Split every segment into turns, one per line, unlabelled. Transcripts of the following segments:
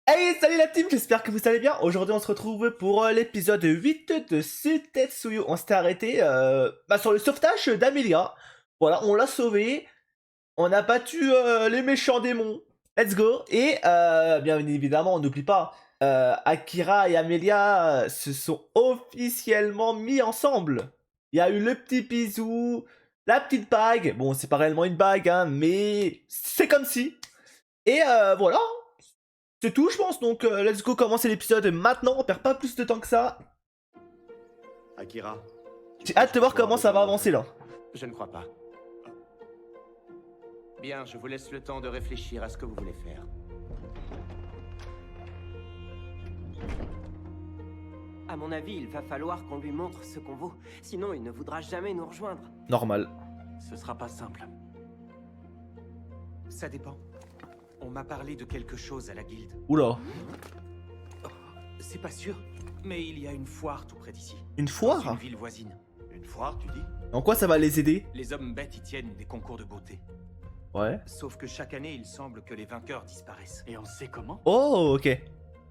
Hey, salut la team, j'espère que vous allez bien. Aujourd'hui, on se retrouve pour l'épisode 8 de Sutetsuyu. On s'était arrêté sur le sauvetage d'Amelia. Voilà, on l'a sauvée. On a battu les méchants démons. Let's go. Et bien évidemment, on n'oublie pas, Akira et Amelia se sont officiellement mis ensemble. Il y a eu le petit bisou, la petite bague. Bon, c'est pas réellement une bague, hein, mais c'est comme si. Et voilà. C'est tout, je pense, donc let's go commencer l'épisode maintenant, on perd pas plus de temps que ça.
Akira.
J'ai hâte de voir comment ça va avancer là.
Je ne crois pas. Bien, je vous laisse le temps de réfléchir à ce que vous voulez faire.
À mon avis, il va falloir qu'on lui montre ce qu'on vaut. Sinon, il ne voudra jamais nous rejoindre.
Normal.
Ce sera pas simple. Ça dépend. On m'a parlé de quelque chose à la guilde.
Oula.
C'est pas sûr, mais il y a une foire tout près d'ici.
Une
Dans
foire?
une ville voisine. Une foire, tu dis?
En quoi ça va les aider?
Les hommes bêtes y tiennent des concours de beauté.
Ouais.
Sauf que chaque année, il semble que les vainqueurs disparaissent. Et on sait comment?
Oh, ok.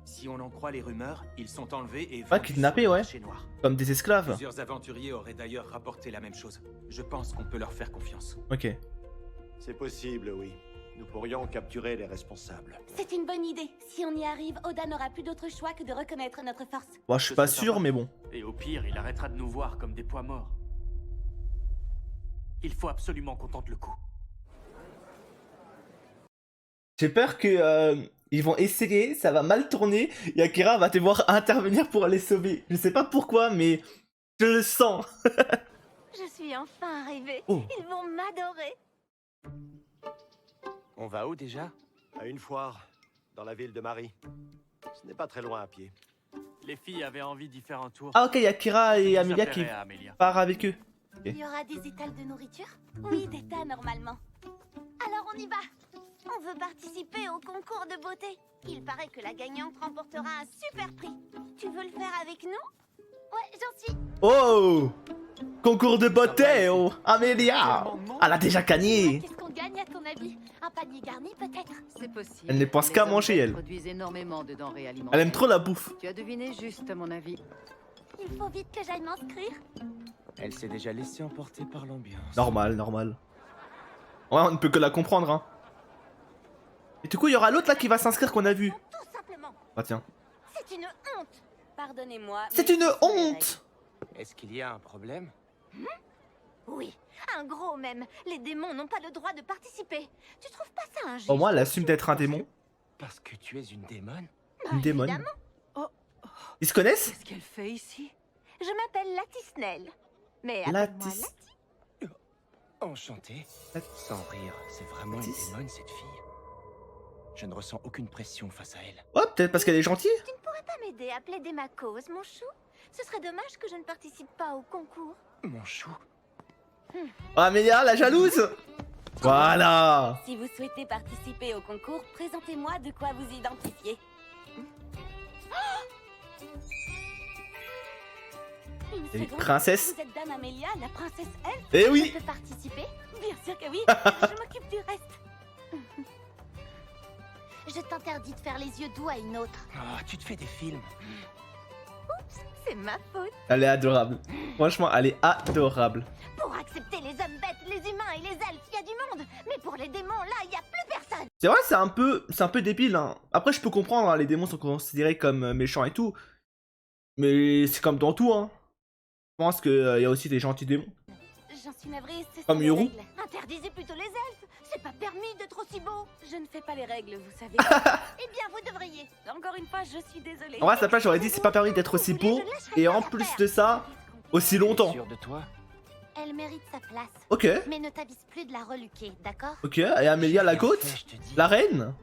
Si on en croit les rumeurs, ils sont enlevés et
Ah,
vendus
kidnappés,
sur le
ouais.
marché noir.
Comme des esclaves.
Plusieurs aventuriers auraient d'ailleurs rapporté la même chose. Je pense qu'on peut leur faire confiance.
Ok.
C'est possible, oui. Nous pourrions capturer les responsables.
C'est une bonne idée. Si on y arrive, Oda n'aura plus d'autre choix que de reconnaître notre force.
Moi, je suis pas sûr, mais bon.
Et au pire, il arrêtera de nous voir comme des poids morts. Il faut absolument qu'on tente le coup.
J'ai peur que ils vont essayer, ça va mal tourner, et Akira va devoir intervenir pour les sauver. Je sais pas pourquoi, mais je le sens.
Je suis enfin arrivée.
Oh.
Ils vont m'adorer.
On va où déjà?
À une foire, dans la ville de Marie. Ce n'est pas très loin à pied.
Les filles avaient envie d'y faire un tour.
Ah ok, il y a Akira et Amelia qui
S'appellerait à Amelia.
partent avec eux.
Il y aura des étals de nourriture? Oui, des tas normalement. Alors on y va. On veut participer au concours de beauté. Il paraît que la gagnante remportera un super prix. Tu veux le faire avec nous? Ouais, j'en suis.
Oh! Concours de beauté, oh! Amelia! Elle a déjà gagné!
Qu'est-ce qu'on gagne à ton avis? Un panier garni peut-être?
C'est possible.
Elle ne pense
Les
qu'à
hommes
manger,
bêtes
elle.
produisent énormément de denrées alimentaires.
Elle aime trop la bouffe.
Tu as deviné juste, à mon avis.
Il faut vite que j'aille m'inscrire.
Elle s'est déjà laissée emporter par l'ambiance.
Normal, normal. Ouais, on ne peut que la comprendre, hein. Et du coup, il y aura l'autre là qui va s'inscrire qu'on a vu.
Tout simplement.
Ah tiens.
C'est une honte. Pardonnez-moi.
C'est
mais
une
ce sont les
honte!
Est-ce qu'il y a un problème?
Oui, un gros même. Les démons n'ont pas le droit de participer. Tu trouves pas ça injuste?
Au moins, elle assume d'être un démon.
Parce que tu es une démone?
Une démon.
évidemment.
Ils se connaissent?
Qu'est-ce qu'elle fait ici?
Je m'appelle Latisnell. Mais appelle-moi
Latis.
Lati.
Enchanté. Sans rire, c'est vraiment une
Latis.
démone cette fille. Je ne ressens aucune pression face à elle.
Ouais, peut-être parce qu'elle est gentille.
Tu ne pourrais pas m'aider à plaider ma cause, mon chou? Ce serait dommage que je ne participe pas au concours.
Mon chou.
Oh, Amelia, la jalouse! Voilà!
Si vous souhaitez participer au concours, présentez-moi de quoi vous identifier. Une
Et
seconde.
princesse?
Vous êtes Dame Amelia, la princesse elfe?
Eh oui!
Je peux participer? Bien sûr que oui. Je m'occupe du reste. Je t'interdis de faire les yeux doux à une autre.
Ah, tu te fais des films.
C'est ma faute.
Elle est adorable. Franchement, elle est adorable.
Pour accepter les hommes bêtes, les humains et les elfes, il y a du monde. Mais pour les démons, là, il n'y a plus personne.
C'est vrai, c'est un peu débile, hein. Après, je peux comprendre, hein, les démons sont considérés comme méchants et tout. Mais c'est comme dans tout, hein. Je pense qu'il y a aussi des gentils démons.
J'en suis navrée, c'est
Comme
les
Yoru.
règles. Interdisez plutôt les elfes. C'est pas permis d'être aussi beau. Je ne fais pas les règles, vous savez. Eh bien, vous devriez. Encore une fois, je suis désolée.
En vrai, à sa place, j'aurais dit c'est pas permis d'être aussi beau. Et en plus de ça, aussi longtemps.
Sûr de toi?
Elle mérite sa place.
Ok,
Mais ne t'avise plus de la reluquer, d'accord?
ok. Et Amelia, la côte?
Fait, je te dis.
La reine?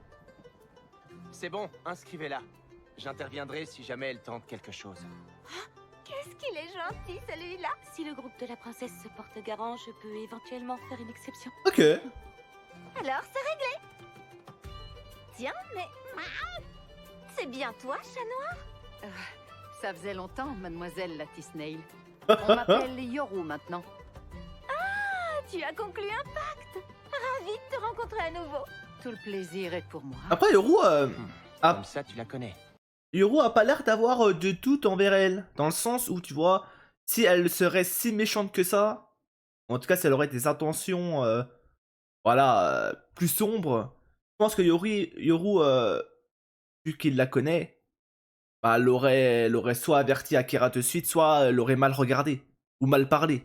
C'est bon, inscrivez-la. J'interviendrai si jamais elle tente quelque chose.
Qu'est-ce qu'il est gentil, celui-là. Si le groupe de la princesse se porte garant, je peux éventuellement faire une exception.
Ok.
Alors, c'est réglé. Tiens, mais... C'est bien toi, chat noir?
Ça faisait longtemps, mademoiselle Latisnail. On m'appelle Yoru maintenant.
Tu as conclu un pacte. Ravie de te rencontrer à nouveau.
Tout le plaisir est pour moi.
Après, Yoru, Ah.
Comme ça, tu la connais.
Yoru a pas l'air d'avoir de tout envers elle. Dans le sens où, tu vois, si elle serait si méchante que ça, en tout cas, si elle aurait des intentions, voilà, plus sombres, je pense que Yoru, vu qu'il la connaît, bah, l'aurait soit averti Akira de suite, soit l'aurait mal regardé, ou mal parlé.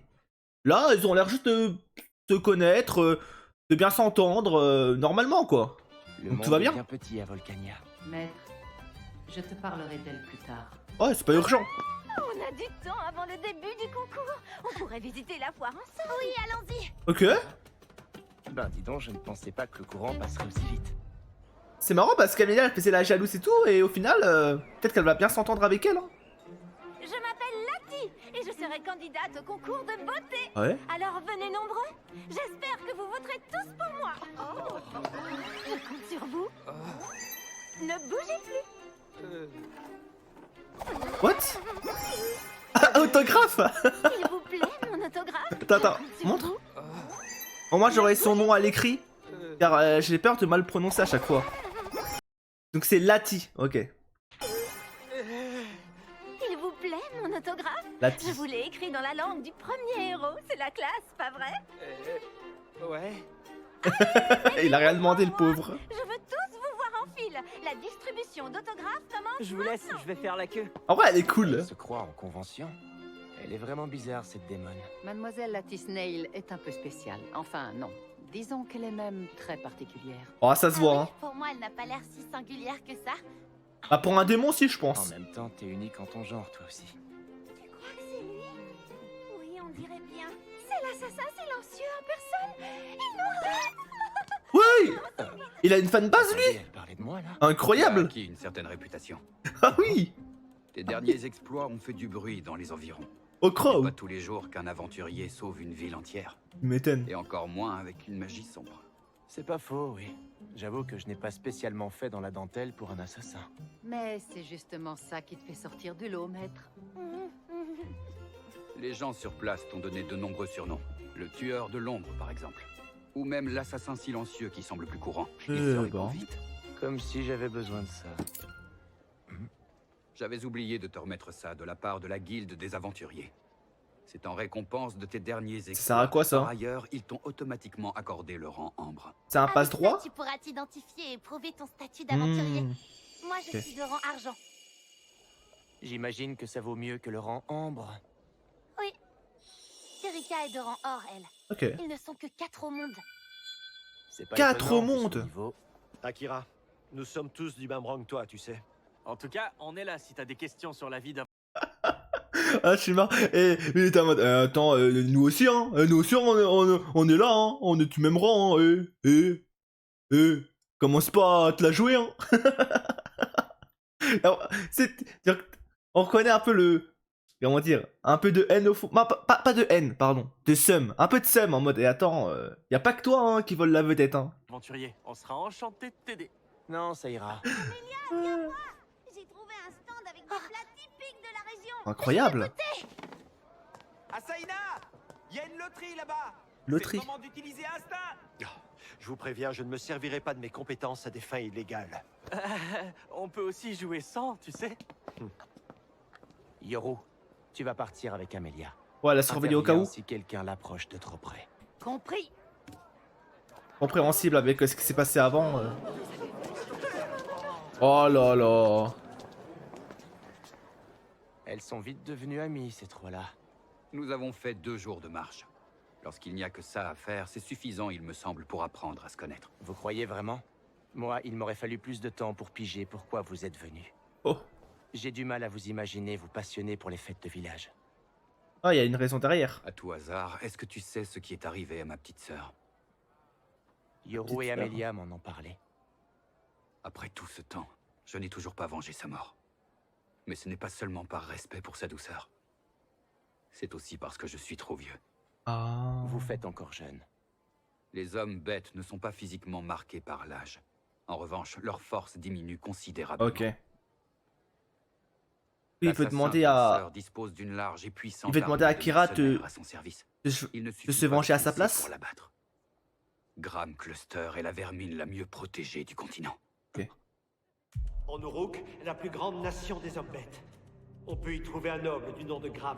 Là, ils ont l'air juste de se connaître, de bien s'entendre, normalement, quoi.
Le
Donc
monde
tout va
est
bien.
bien petit à Volcania.
Maître, je te parlerai d'elle plus tard.
Ouais, c'est pas urgent.
On a du temps avant le début du concours. On pourrait visiter la foire ensemble. Oui, allons-y.
Ok.
Ben dis donc, je ne pensais pas que le courant passerait aussi vite.
C'est marrant parce qu'Amelia elle faisait la jalouse et tout, et au final, peut-être qu'elle va bien s'entendre avec elle. Hein.
Je m'appelle Lati et je serai candidate au concours de beauté.
Ouais.
Alors venez nombreux. J'espère que vous voterez tous pour moi. Je compte sur vous. Ne bougez plus.
What? Ah, autographe.
Il vous plaît mon autographe?
Attends,
Je compte sur
montre.
vous.
Au moins j'aurai son nom à l'écrit, car j'ai peur de mal le prononcer à chaque fois. Donc c'est Lati, ok.
Il vous plaît mon autographe?
Lati.
Je vous l'ai écrit dans la langue du premier héros. C'est la classe, pas vrai?
Ouais.
Il a rien demandé le pauvre.
Je veux tous vous voir en file. La distribution d'autographes commence.
Je vous laisse, je vais faire la queue.
En vrai elle est cool.
Elle se croit en convention. Elle est vraiment bizarre, cette démone.
Mademoiselle Latisnail est un peu spéciale. Enfin, non. Disons qu'elle est même très particulière.
Oh ça se voit. Hein.
Pour moi, elle n'a pas l'air si singulière que ça.
Ah, pour un démon si je
En
pense.
même temps, t'es unique en ton genre, toi aussi.
Tu crois que c'est lui? Oui, on dirait bien. C'est l'assassin silencieux en personne. Il nous
Oui. Il a une fanbase lui.
Elle parlait de moi, là.
Incroyable.
Qui une certaine réputation.
Ah oui.
Tes derniers exploits ont fait du bruit dans les environs.
Au
C'est
crow.
pas tous les jours qu'un aventurier sauve une ville entière.
Tu m'étonnes.
Et encore moins avec une magie sombre.
C'est pas faux, oui. J'avoue que je n'ai pas spécialement fait dans la dentelle pour un assassin.
Mais c'est justement ça qui te fait sortir du lot, maître.
Les gens sur place t'ont donné de nombreux surnoms. Le tueur de l'ombre, par exemple. Ou même l'assassin silencieux qui semble plus courant. Il se répand
bon.
vite.
Comme si j'avais besoin de ça.
J'avais oublié de te remettre ça de la part de la guilde des aventuriers. C'est en récompense de tes derniers exploits.
Ça sert à quoi ça?
Par ailleurs, ils t'ont automatiquement accordé le rang ambre.
C'est un
Avec
passe
ça,
droit.
tu pourras t'identifier et prouver ton statut d'aventurier.
Hmm.
Moi, je
Ok.
suis de rang argent.
J'imagine que ça vaut mieux que le rang ambre.
Oui. Erika est de rang or, elle.
Ok.
Ils ne sont que 4 au monde.
C'est pas
4
étonnant,
au
vu son
monde.
niveau.
Akira, nous sommes tous du même rang que toi, tu sais.
En tout cas, on est là si t'as des questions sur la vie d'un...
Ah, je suis marre. Et il était en mode, attends, nous aussi, hein. Nous aussi, on est là, hein. On est du même rang, hein. Commence pas à te la jouer, hein. Alors, on reconnaît un peu le. Comment dire? Un peu de haine au fond. Non, pas de haine, pardon. De seum. Un peu de seum en mode, et attends, y a pas que toi, hein, qui vole la vedette, hein.
Aventurier, on sera enchanté de t'aider.
Non, ça ira.
J'ai trouvé un stand avec des plats typiques de la région.
Incroyable.
Asaina, il y a une loterie là-bas.
Loterie.
C'est le moment d'utiliser Instinct.
Je vous préviens, je ne me servirai pas de mes compétences à des fins illégales.
On peut aussi jouer sans, tu sais.
Yoru, tu vas partir avec Amelia.
Ouais, la surveiller au cas où.
Interviens si quelqu'un l'approche de trop près.
Compris.
Compréhensible avec ce qui s'est passé avant. Oh là là.
Elles sont vite devenues amies, ces trois-là.
Nous avons fait 2 jours de marche. Lorsqu'il n'y a que ça à faire, c'est suffisant, il me semble, pour apprendre à se connaître.
Vous croyez vraiment? Moi, il m'aurait fallu plus de temps pour piger pourquoi vous êtes venus.
Oh.
J'ai du mal à vous imaginer vous passionner pour les fêtes de village.
Ah, il y a une raison derrière.
À tout hasard, est-ce que tu sais ce qui est arrivé à ma petite sœur?
Yoru et Amelia m'en ont parlé.
Après tout ce temps, je n'ai toujours pas vengé sa mort. Mais ce n'est pas seulement par respect pour sa douceur. C'est aussi parce que je suis trop vieux.
Ah.
Vous faites encore jeune.
Les hommes bêtes ne sont pas physiquement marqués par l'âge. En revanche, leur force diminue considérablement.
Ok. Oui, il peut
L'assassin
demander
penseur
à.
dispose d'une large et puissante
Il peut demander à
armée de
Akira
mercenaires à son service. Il ne
de
suffit
se
pas
venger à sa
d'utiliser
place.
pour l'abattre. Graham Cluster est la vermine la mieux protégée du continent.
Ok.
En Uruk, la plus grande nation des hommes bêtes. On peut y trouver un noble du nom de Gram.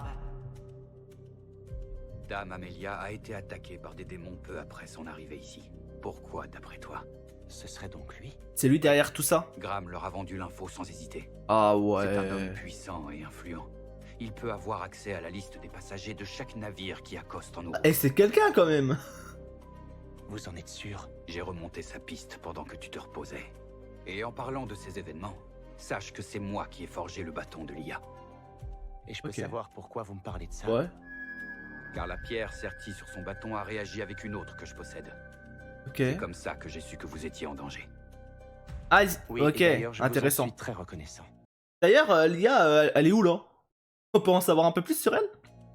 Dame Amelia a été attaquée par des démons peu après son arrivée ici. Pourquoi, d'après toi?
Ce serait donc lui?
C'est lui derrière tout ça?
Gram leur a vendu l'info sans hésiter.
Ah
C'est un homme
ouais.
puissant et influent. Il peut avoir accès à la liste des passagers de chaque navire qui accoste en Uruk.
Et c'est quelqu'un quand même.
Vous en êtes sûr?
J'ai remonté sa piste pendant que tu te reposais. Et en parlant de ces événements, sache que c'est moi qui ai forgé le bâton de l'IA.
Et je peux
Ok.
savoir pourquoi vous me parlez de ça?
Ouais.
Car la pierre sertie sur son bâton a réagi avec une autre que je possède.
Ok.
C'est comme ça que j'ai su que vous étiez en danger.
Ah,
Oui,
ok,
et d'ailleurs, je vous en
intéressant.
suis très reconnaissant.
D'ailleurs, l'IA, elle est où là? On peut en savoir un peu plus sur elle?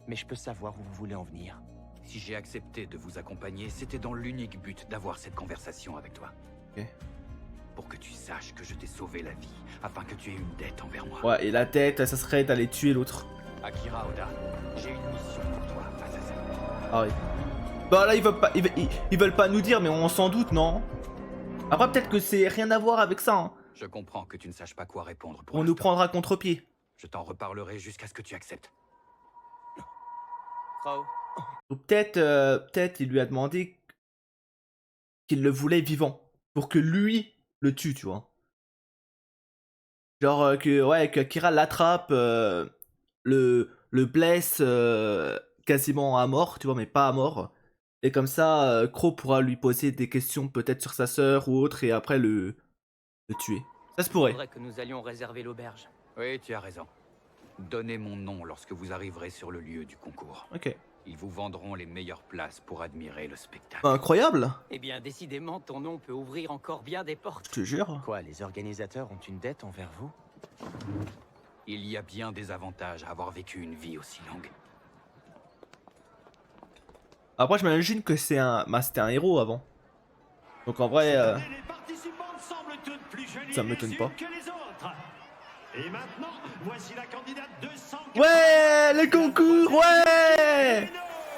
Mais je peux savoir où vous voulez en venir.
Si j'ai accepté de vous accompagner, c'était dans l'unique but d'avoir cette conversation avec toi.
Ok.
Pour que tu saches que je t'ai sauvé la vie, afin que tu aies une dette envers moi.
Ouais, et la tête, ça serait d'aller tuer l'autre.
Akira Oda, j'ai une mission pour toi, assassin.
Ah oui. Bah là, ils veulent pas nous dire, mais on s'en doute, non? Après, peut-être que c'est rien à voir avec ça, hein.
Je comprends que tu ne saches pas quoi répondre pour
On nous
l'instant.
prendra contre-pied.
Je t'en reparlerai jusqu'à ce que tu acceptes.
Crow,
Ou peut-être il lui a demandé qu'il le voulait vivant. Pour que lui le tue, tu vois. Genre que Akira l'attrape, le blesse quasiment à mort, tu vois, mais pas à mort. Et comme ça, Crow pourra lui poser des questions peut-être sur sa sœur ou autre, et après le tuer. Ça se pourrait.
faudrait que nous allions réserver l'auberge.
Oui, tu as raison. Donnez mon nom lorsque vous arriverez sur le lieu du concours.
Ok.
Ils vous vendront les meilleures places pour admirer le spectacle.
Bah, incroyable,
Eh bien, décidément, ton nom peut ouvrir encore bien des portes.
je te jure.
Quoi, les organisateurs ont une dette envers vous?
Il y a bien des avantages à avoir vécu une vie aussi longue.
Après, je m'imagine que c'est c'était un héros avant. Donc en vrai,
Les participantes semblent toutes plus jolies
ça m'étonne
les
pas.
unes que les autres. Et maintenant, voici la candidate 200.
ouais, le concours, ouais.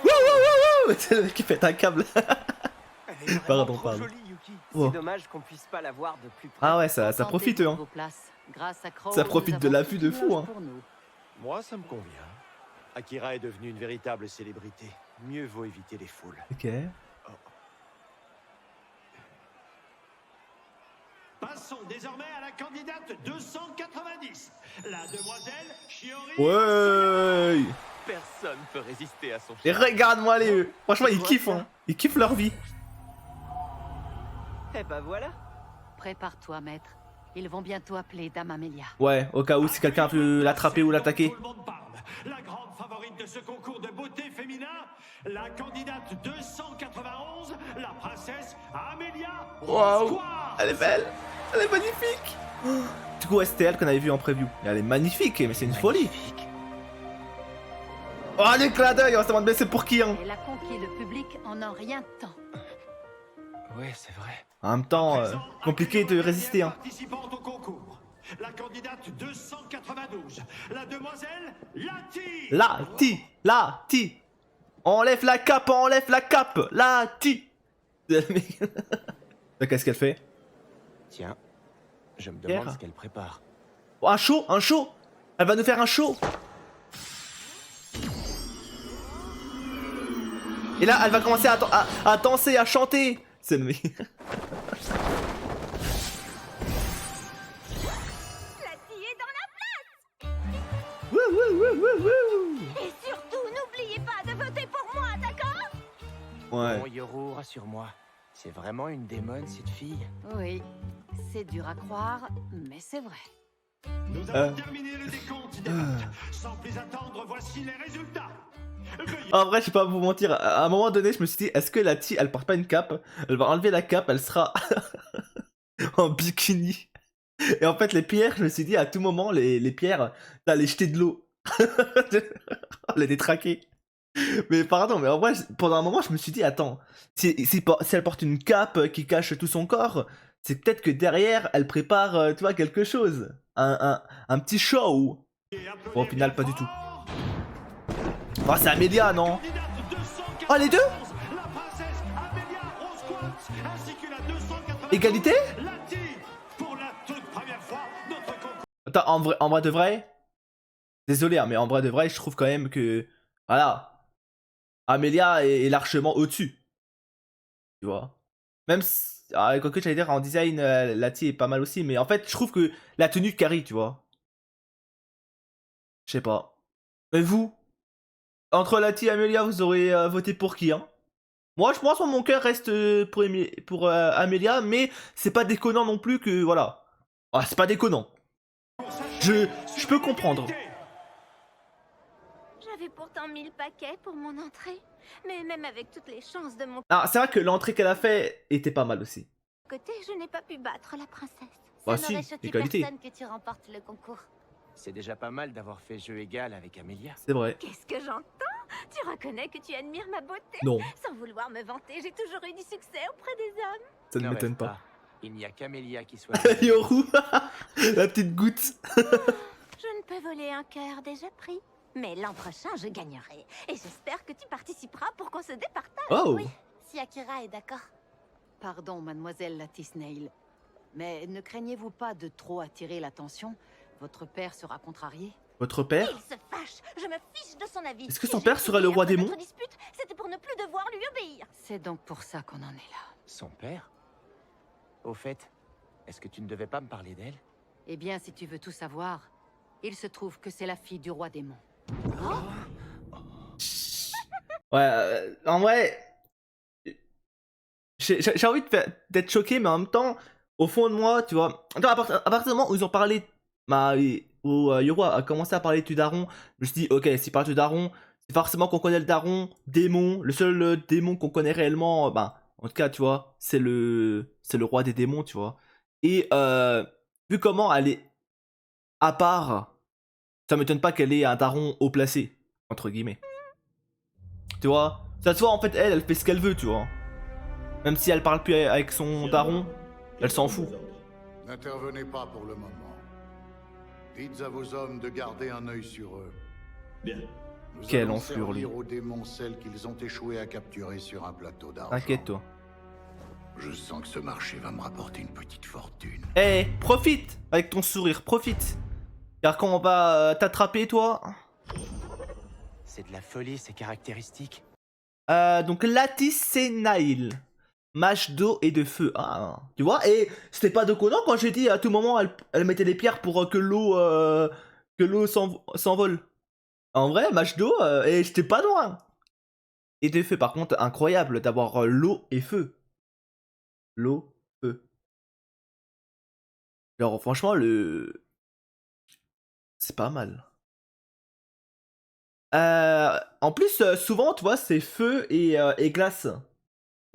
Wouh, wouh, wouh, wouh. C'est le mec qui pète un câble.
Elle est
Pardon,
vraiment trop
pardon.
jolie, Yuki.
Oh.
C'est dommage qu'on puisse pas la voir de plus près.
Ah ouais, ça
Santé
profite,
pour
hein.
vos places. Grâce à Crow,
Ça
nous
profite de
avons
la
tout
vue de
qui
fou,
loge
hein.
pour nous.
Moi, ça me convient. Akira est devenu une véritable célébrité. Mieux vaut éviter les foules.
Ok.
Passons désormais à la candidate 290, la demoiselle Shiori.
Ouais.
Personne peut résister à son
Et
charme.
regarde-moi les. Franchement, ils kiffent, hein. Ils kiffent leur vie.
Eh ben voilà.
Prépare-toi, maître. Ils vont bientôt appeler Dame Amelia.
Ouais, au cas où si quelqu'un veut l'attraper ou l'attaquer.
Tout le monde parle. La grande favorite de ce concours de beauté féminin, la candidate 291, la princesse Amelia.
Waouh.
Rosquart.
Elle est belle. Elle est magnifique. Oh. Du coup, c'était elle qu'on avait vu en preview. Et elle est magnifique, mais c'est une folie. Oh, l'éclat d'œil, on se demande bien c'est pour qui, hein.
Elle a conquis le public en un rien de temps.
Ouais, c'est vrai.
En même temps,
Présent,
compliqué de
accueillons la
résister, hein.
dernière participante au concours. La candidate 292, la demoiselle Lati.
Lati. Enlève la cape, Lati. Qu'est-ce qu'elle fait?
Tiens, je me
Pierre.
demande ce qu'elle prépare.
Oh, un show. Elle va nous faire un show. Et là, elle va commencer à danser, à chanter. C'est le mec.
Lati est dans la
Wouh, wouh, wouh, wouh, wouh.
place. Et surtout, n'oubliez pas de voter pour moi, d'accord?
Ouais.
Bon, Yoru, rassure-moi. C'est vraiment une démone, cette fille?
Oui, c'est dur à croire, mais c'est vrai.
Nous avons terminé le décompte des votes. Sans plus attendre, voici les résultats. Veuillez
En vrai, je vais pas vous mentir, à un moment donné, je me suis dit, est-ce que Lati, elle porte pas une cape? Elle va enlever la cape, elle sera en bikini. Et en fait, les pierres, je me suis dit, à tout moment, les pierres, t'as les jeter de l'eau. Elle est détraquée. Mais pardon, mais en vrai, pendant un moment, je me suis dit, attends, si elle porte une cape qui cache tout son corps, c'est peut-être que derrière, elle prépare, tu vois, quelque chose. Un petit show.
applaudir
Bon, au final, pas du tout.
fort.
Oh, c'est Amelia, non?
Candidate 291,
Oh, les deux?
la princesse Amelia Rosquart, ainsi que la 290.
Égalité?
Lati, pour la toute première fois,
En vrai de vrai, désolé, hein, mais en vrai de vrai, je trouve quand même que, voilà, Amelia est largement au-dessus, tu vois. Même si, quoique j'allais dire en design, Lati est pas mal aussi, mais en fait, je trouve que la tenue de Carrie, tu vois. Je sais pas. Mais vous, entre Lati et Amelia, vous aurez voté pour qui, hein? Moi, je pense que mon cœur reste pour Amelia, mais c'est pas déconnant non plus que, voilà. Ah, c'est pas déconnant. Je peux comprendre.
J'avais pourtant 1000 paquets pour mon entrée. Mais même avec toutes les chances de mon
Ah, c'est vrai que l'entrée qu'elle a fait était pas mal aussi.
côté, je n'ai pas pu battre la princesse.
Bah
Ça
si,
n'aurait
les
choqué
qualités.
personne que tu remportes le concours.
C'est déjà pas mal d'avoir fait jeu égal avec Amelia.
C'est vrai.
Qu'est-ce que j'entends? Tu reconnais que tu admires ma beauté?
Non,
Sans vouloir me vanter, j'ai toujours eu du succès auprès des hommes.
ça ne
Ne
m'étonne
rêve
pas.
Il n'y a qu'Amelia qui soit...
Yoru, la petite goutte.
Je ne peux voler un cœur déjà pris. Mais l'an prochain, je gagnerai. Et j'espère que tu participeras pour qu'on se départage.
Oh.
Oui, si Akira est d'accord.
Pardon, mademoiselle Lattice Snail. Mais ne craignez-vous pas de trop attirer l'attention? Votre père sera contrarié.
Votre père?
Il se fâche. Je me fiche de son avis.
Est-ce que
Si
son
j'ai
père serait le
quitté
roi
après
démon?
notre dispute, c'était pour ne plus devoir lui obéir.
C'est donc pour ça qu'on en est là.
Son père? Au fait, est-ce que tu ne devais pas me parler d'elle?
Eh bien, si tu veux tout savoir, il se trouve que c'est la fille du roi démon.
Ouais, en vrai, j'ai envie d'être choqué, mais en même temps, au fond de moi, tu vois, attends, à partir du moment où ils ont parlé, où Yoru a commencé à parler du daron, je me suis dit, ok, s'il parle du daron, c'est forcément qu'on connaît le daron, démon, le seul démon qu'on connaît réellement, ben, en tout cas, tu vois, c'est le roi des démons, tu vois. Et vu comment elle est à part, ça m'étonne pas qu'elle ait un daron haut placé, entre guillemets. Tu vois, ça se voit en fait, elle fait ce qu'elle veut, tu vois. Même si elle parle plus avec son daron, elle s'en fout.
N'intervenez pas pour le moment. Dites à vos hommes de garder un œil sur eux.
Bien.
Nous
Quelle
allons
enflure, lui.
servir aux démons celles qu'ils ont échoué à capturer sur un plateau d'argent.
T'inquiète, toi.
Je sens que ce marché va me rapporter une petite fortune.
Eh, profite avec ton sourire, profite. Car quand on va t'attraper, toi.
C'est de la folie, ces caractéristiques.
Donc Lattice Snail. Mâche d'eau et de feu. Ah, tu vois, et c'était pas déconnant quand j'ai dit à tout moment elle mettait des pierres pour que l'eau s'envole. En vrai, mâche d'eau, et j'étais pas loin. Et de feu, par contre, incroyable d'avoir l'eau et feu. L'eau, feu. Genre, franchement, c'est pas mal. En plus, souvent, tu vois, c'est feu et glace.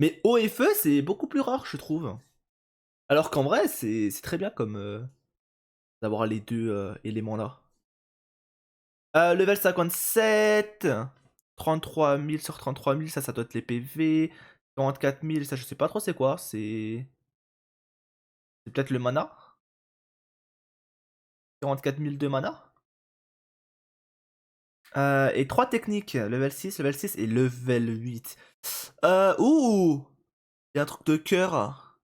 Mais eau et feu, c'est beaucoup plus rare, je trouve. Alors qu'en vrai, c'est très bien comme d'avoir les deux éléments-là. Level 57. 33 000 sur 33 000, ça doit être les PV. 44 000, ça je sais pas trop c'est quoi. C'est peut-être le mana. 44 000 de mana. Et 3 techniques, level 6 et level 8. Ouh! Il y a un truc de cœur.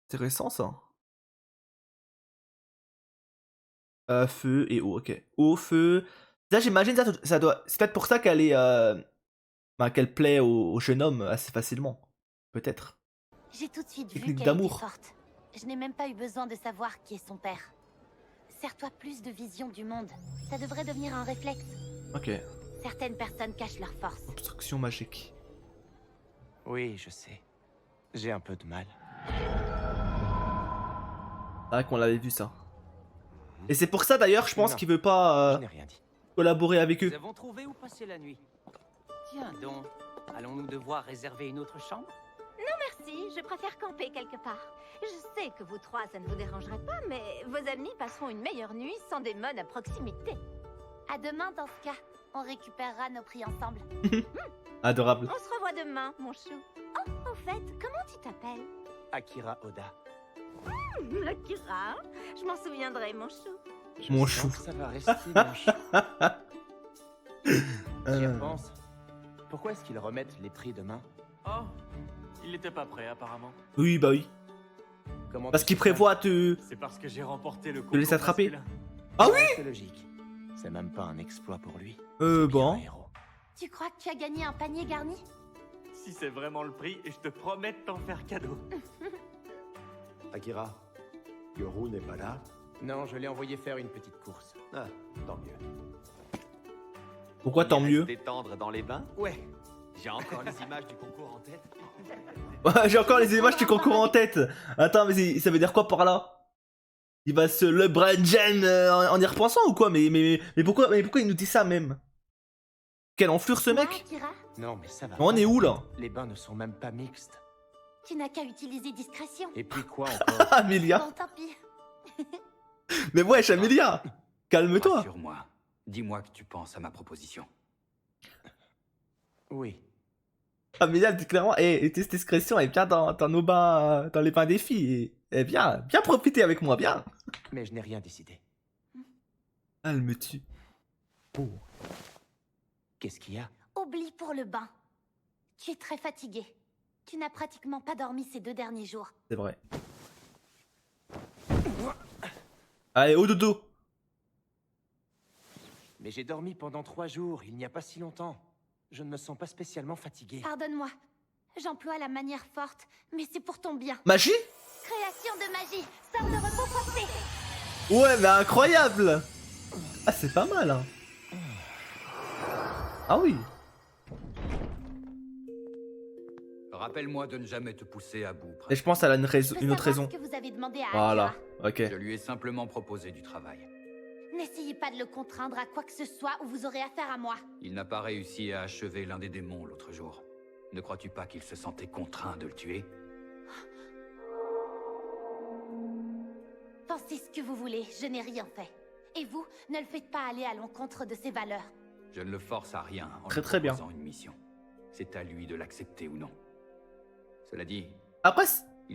Intéressant ça. Feu et eau, ok. Eau, feu. Là j'imagine ça doit. C'est peut-être pour ça qu'elle est. Qu'elle plaît au jeune homme assez facilement. Peut-être.
J'ai tout de suite vu
Technique
qu'elle
d'amour.
était forte. Je n'ai même pas eu besoin de savoir qui est son père. Sers-toi plus de vision du monde. Ça devrait devenir un réflexe.
Ok.
Certaines personnes cachent leur force.
Obstruction magique.
Oui, je sais. J'ai un peu de mal.
C'est vrai qu'on l'avait vu ça. Et c'est pour ça d'ailleurs, je pense
Non.
qu'il veut pas
Je n'ai rien dit.
collaborer avec eux.
Nous avons trouvé où passer la nuit. Tiens donc, allons-nous devoir réserver une autre chambre?
Merci, je préfère camper quelque part. Je sais que vous trois, ça ne vous dérangerait pas, mais vos amis passeront une meilleure nuit sans démon à proximité. À demain dans ce cas. On récupérera nos prix ensemble.
Adorable.
On se revoit demain, mon chou. Oh, au fait, comment tu t'appelles?
Akira Oda.
Akira. Je m'en souviendrai, mon chou.
Je
Mon
sens
chou.
que ça va rester mon chou. J'y repense. Pourquoi est-ce qu'ils remettent les prix demain?
Oh, il n'était pas prêt apparemment.
Oui, bah oui.
Comment
Parce
tu
qu'il
sais ça?
prévoit te
C'est parce que j'ai remporté le
laisser
concours
attraper.
masculin.
Ah
Ouais, c'est logique. C'est même pas un exploit pour lui.
Bon.
Un héros.
Tu crois que tu as gagné un panier garni?
Si c'est vraiment le prix, je te promets de t'en faire cadeau.
Akira, Yoru n'est pas là?
Non, je l'ai envoyé faire une petite course.
Ah, tant mieux.
Pourquoi tant mieux?
Détendre dans les bains?
Ouais.
J'ai encore les images du concours en tête.
J'ai encore les images du concours en tête. Attends, mais ça veut dire quoi par là? Il va se LeBron James en y repensant ou quoi? Mais pourquoi il nous dit ça même? Quelle enflure ce
Moi,
mec?
Akira,
Non, mais ça va.
On
pas.
est où là?
Les bains ne sont même pas mixtes.
tu n'as qu'à utiliser discrétion.
Et puis quoi encore?
Amelia.
Bon, tant pis.
Mais wesh, Amelia, calme-toi.
Rassure-moi. Dis-moi que tu penses à ma proposition.
Oui.
Amelia dit clairement, et cette discrétion est bien dans nos bains, dans les bains des filles. Et bien profiter avec moi, bien.
Mais je n'ai rien décidé.
Elle me tue.
Qu'est-ce qu'il y a?
Oublie pour le bain. Tu es très fatigué. Tu n'as pratiquement pas dormi ces 2 derniers jours.
C'est vrai. Allez, au dodo.
Mais j'ai dormi pendant 3 jours, il n'y a pas si longtemps. Je ne me sens pas spécialement fatigué.
Pardonne-moi. J'emploie la manière forte, mais c'est pour ton bien.
Magie?
Création de magie. Sort de repos forcé.
Ouais, mais incroyable. Ah, c'est pas mal, hein. Ah oui.
Rappelle-moi de ne jamais te pousser à bout.
Et je pense qu'elle a une,
Je veux
une autre
savoir
raison.
ce que vous avez demandé à
Voilà,
Akira.
ok.
Je lui ai simplement proposé du travail.
N'essayez pas de le contraindre à quoi que ce soit ou vous aurez affaire à moi.
Il n'a pas réussi à achever l'un des démons l'autre jour. Ne crois-tu pas qu'il se sentait contraint de le tuer?
Pensez ce que vous voulez, je n'ai rien fait. Et vous, ne le faites pas aller à l'encontre de ses valeurs.
Je ne le force à rien en
Très,
lui
très bien.
proposant une mission. C'est à lui de l'accepter ou non. Cela dit,
Après,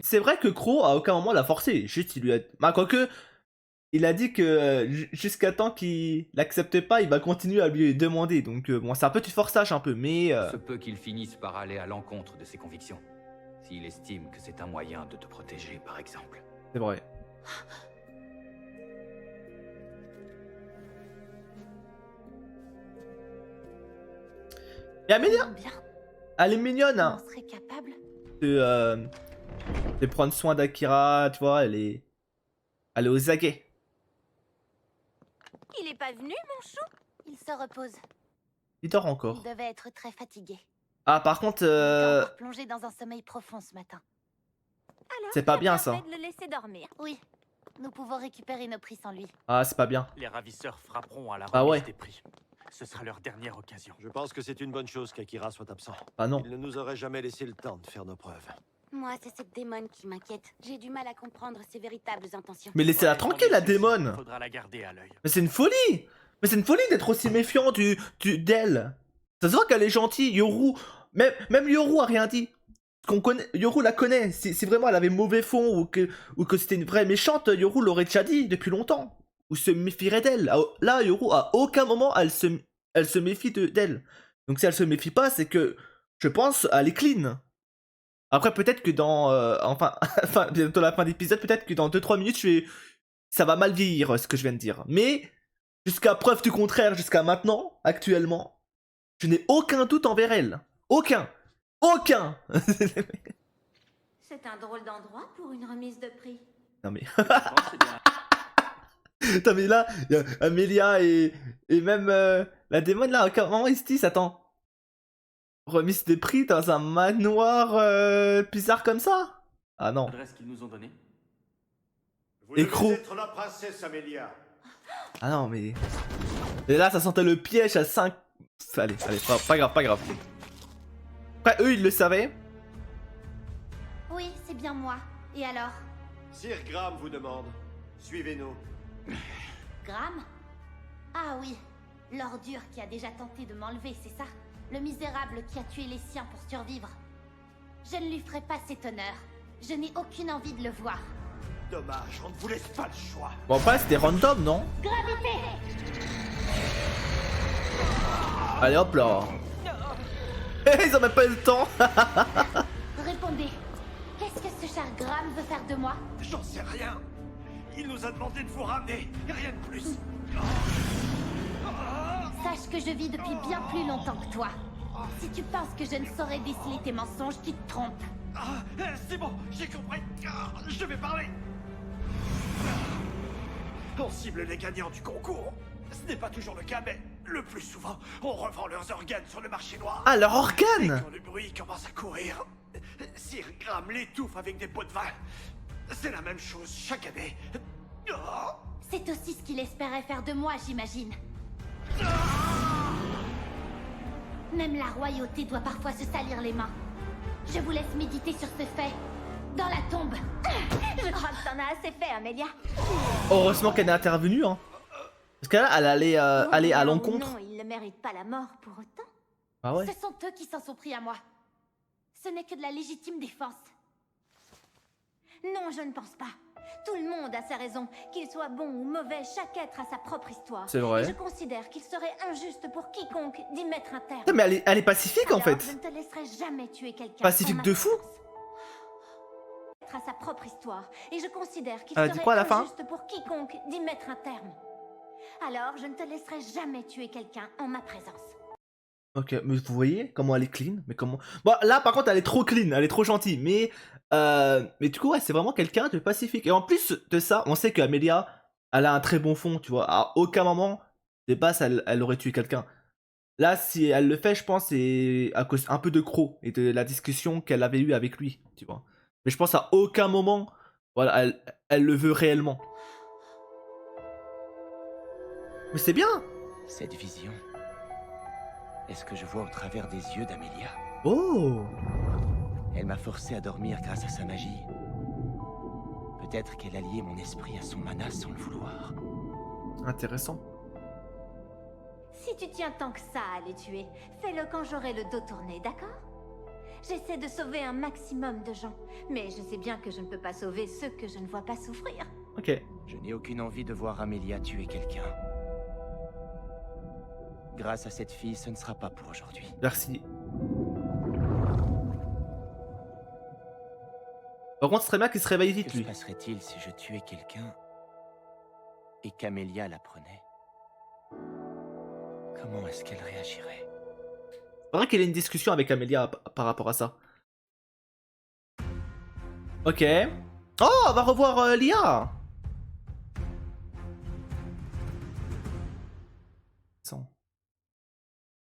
c'est vrai que Crow à aucun moment l'a forcé. Juste, il lui a. Bah, quoique, il a dit que jusqu'à temps qu'il l'accepte pas, il va continuer à lui demander. Donc, bon, c'est un peu du forçage, un peu, mais.
se peut qu'il finisse par aller à l'encontre de ses convictions. S'il estime que c'est un moyen de te protéger, par exemple.
C'est vrai. Et Amélia,
Bien,
elle est mignonne, hein.
on serait capable.
De prendre soin d'Akira, tu vois, elle est aux aguets.
Il est pas venu, mon chou? Il se repose.
Il dort
Il
encore.
devait être très fatigué.
Ah, par contre,
Il était encore plongé dans un sommeil profond ce matin. Alors,
c'est pas
ça
bien ça.
permet de le laisser dormir. Oui, nous pouvons récupérer nos prix sans lui.
Ah, c'est pas bien.
Les ravisseurs frapperont à la
Ah
remise
ouais.
des prix. Ce sera leur dernière occasion.
Je pense que c'est une bonne chose qu'Akira soit absent.
Ah non.
Il ne nous aurait jamais laissé le temps de faire nos preuves.
Moi, c'est cette démon qui m'inquiète. J'ai du mal à comprendre ses véritables intentions.
Mais laissez-la
Ouais,
tranquille, la
mais celle-ci,
démone.
Faudra la garder à l'œil.
Mais c'est une folie. Mais c'est une folie d'être aussi méfiant d'elle. Ça se voit qu'elle est gentille. Yoru, même Yoru a rien dit. Qu'on connaît, Yoru la connaît. Si vraiment elle avait mauvais fond ou que c'était une vraie méchante, Yoru l'aurait déjà dit depuis longtemps. Ou se méfierait d'elle. Là, Yoru, à aucun moment, elle se méfie d'elle. Donc si elle se méfie pas, c'est que, je pense, elle est clean. Après, peut-être que dans... enfin, bientôt la fin d'épisode, peut-être que dans 2-3 minutes, ça va mal vieillir, ce que je viens de dire. Mais, jusqu'à preuve du contraire, jusqu'à maintenant, actuellement, je n'ai aucun doute envers elle. Aucun.
C'est un drôle d'endroit pour une remise de prix.
Non mais...
Je pense que c'est bien.
Attends, mais là, y a Amelia et même la démon là, comment ils se disent, attends. Remise des prix dans un manoir bizarre comme ça? Ah non.
L'adresse qu'ils nous ont donnée.
Vous
Écrou.
devez être la princesse Amelia.
Ah non mais... Et là ça sentait le piège à 5... Allez, pas grave. Après eux ils le savaient.
Oui, c'est bien moi. Et alors?
Sir Graham vous demande. Suivez-nous.
Graham? Ah oui, l'ordure qui a déjà tenté de m'enlever, c'est ça? Le misérable qui a tué les siens pour survivre. Je ne lui ferai pas cet honneur. Je n'ai aucune envie de le voir.
Dommage, on ne vous laisse pas le choix.
Bon après c'était random non?
Gravité!
Allez hop là. Ils ont même pas eu le temps.
Répondez. Qu'est-ce que ce cher Graham veut faire de moi?
J'en sais rien. Il nous a demandé de vous ramener, rien de plus.
Sache que je vis depuis bien plus longtemps que toi. Si tu penses que je ne saurais déceler tes mensonges, tu te trompes.
C'est bon, j'ai compris. Je vais parler. On cible les gagnants du concours. Ce n'est pas toujours le cas, mais le plus souvent, on revend leurs organes sur le marché noir.
Ah, leurs
Et
organes!
quand le bruit commence à courir, Sir Graham l'étouffe avec des pots de vin. C'est la même chose chaque année.
C'est aussi ce qu'il espérait faire de moi, j'imagine. Même la royauté doit parfois se salir les mains. Je vous laisse méditer sur ce fait. Dans la tombe. Je crois que t'en as assez fait, Amelia.
Heureusement qu'elle est intervenue, hein. Parce qu'elle elle allait aller à l'encontre.
Non, il ne mérite pas la mort pour autant.
Ah ouais?
Ce sont eux qui s'en sont pris à moi. Ce n'est que de la légitime défense. Non, je ne pense pas. Tout le monde a ses raisons. Qu'il soit bon ou mauvais, chaque être a sa propre histoire.
C'est vrai.
Et je considère qu'il serait injuste pour quiconque d'y mettre un terme.
Non, mais elle est pacifique en
Alors,
fait.
je ne te laisserai jamais tuer quelqu'un.
Pacifique de fou.
À sa propre histoire. Et je considère qu'il
dit
serait
quoi à la fin?
injuste pour quiconque d'y mettre un terme. Alors, je ne te laisserai jamais tuer quelqu'un en ma présence.
Ok, mais vous voyez comment elle est clean? Mais comment... Bon, là par contre elle est trop clean, elle est trop gentille, mais du coup ouais, c'est vraiment quelqu'un de pacifique. Et en plus de ça, on sait qu'Amelia, elle a un très bon fond, tu vois. À aucun moment, des bases, elle aurait tué quelqu'un. Là, si elle le fait, je pense, c'est à cause un peu de Crow et de la discussion qu'elle avait eue avec lui, tu vois. Mais je pense à aucun moment, voilà, elle le veut réellement. Mais c'est bien!
Cette vision, est-ce que je vois au travers des yeux d'Amelia?
Oh!
Elle m'a forcé à dormir grâce à sa magie. Peut-être qu'elle a lié mon esprit à son mana sans le vouloir.
Intéressant.
Si tu tiens tant que ça à les tuer, fais-le quand j'aurai le dos tourné, d'accord? J'essaie de sauver un maximum de gens, mais je sais bien que je ne peux pas sauver ceux que je ne vois pas souffrir.
Ok.
Je n'ai aucune envie de voir Amelia tuer quelqu'un. Grâce à cette fille, ce ne sera pas pour aujourd'hui.
Merci. Par contre, ce serait bien qu'il se réveille vite,
Que se
lui.
passerait-il si je tuais quelqu'un et qu'Amelia l'apprenait? Comment est-ce qu'elle réagirait?
C'est vrai qu'il y a une discussion avec Amelia par rapport à ça. Ok. Oh, on va revoir Lia.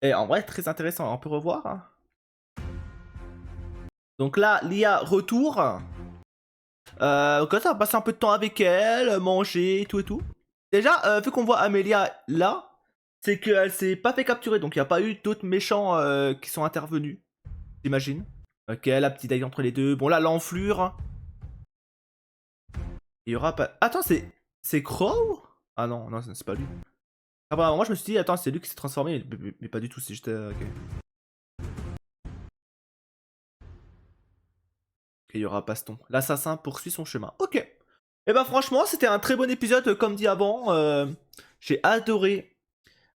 Et en vrai, très intéressant. On peut revoir. Hein. Donc là, Lia retour. Ok, ça va passer un peu de temps avec elle, manger, tout et tout. Déjà, vu qu'on voit Amelia là, c'est qu'elle s'est pas fait capturer, donc il n'y a pas eu d'autres méchants qui sont intervenus, j'imagine. Ok, la petite aille entre les deux. Bon là, l'enflure. Il y aura pas... Attends, c'est Crow? Ah non, non, c'est pas lui. Ah bah moi je me suis dit, attends, c'est lui qui s'est transformé, mais pas du tout, c'est juste... ok. Il y aura Baston. L'assassin poursuit son chemin. Ok. Et bah franchement, c'était un très bon épisode, comme dit avant. J'ai adoré.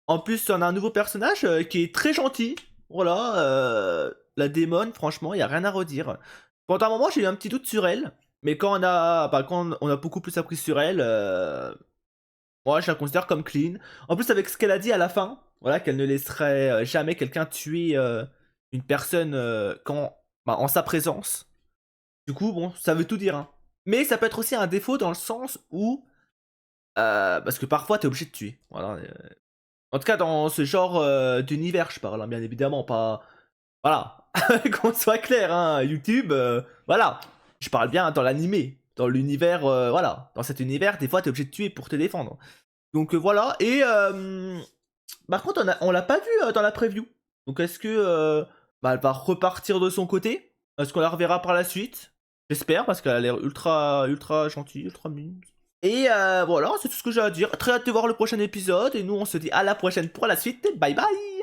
En plus, on a un nouveau personnage qui est très gentil. Voilà. La démon, franchement, il n'y a rien à redire. Pendant un moment, j'ai eu un petit doute sur elle. Mais quand on a beaucoup plus appris sur elle, moi, je la considère comme clean. En plus, avec ce qu'elle a dit à la fin, voilà, qu'elle ne laisserait jamais quelqu'un tuer une personne en sa présence. Du coup, bon, ça veut tout dire. Hein. Mais ça peut être aussi un défaut dans le sens où... parce que parfois, t'es obligé de tuer. Voilà. En tout cas, dans ce genre d'univers, je parle, hein, bien évidemment, pas... Voilà. Qu'on soit clair, hein, YouTube, voilà. Je parle bien dans l'animé. Dans l'univers, voilà. Dans cet univers, des fois, t'es obligé de tuer pour te défendre. Donc, voilà. Et... par contre, on l'a pas vu dans la preview. Donc, est-ce que... elle va repartir de son côté? Est-ce qu'on la reverra par la suite? J'espère, parce qu'elle a l'air ultra gentille, ultra mime. Et voilà, c'est tout ce que j'ai à dire. Très hâte de voir le prochain épisode. Et nous, on se dit à la prochaine pour la suite. Bye bye!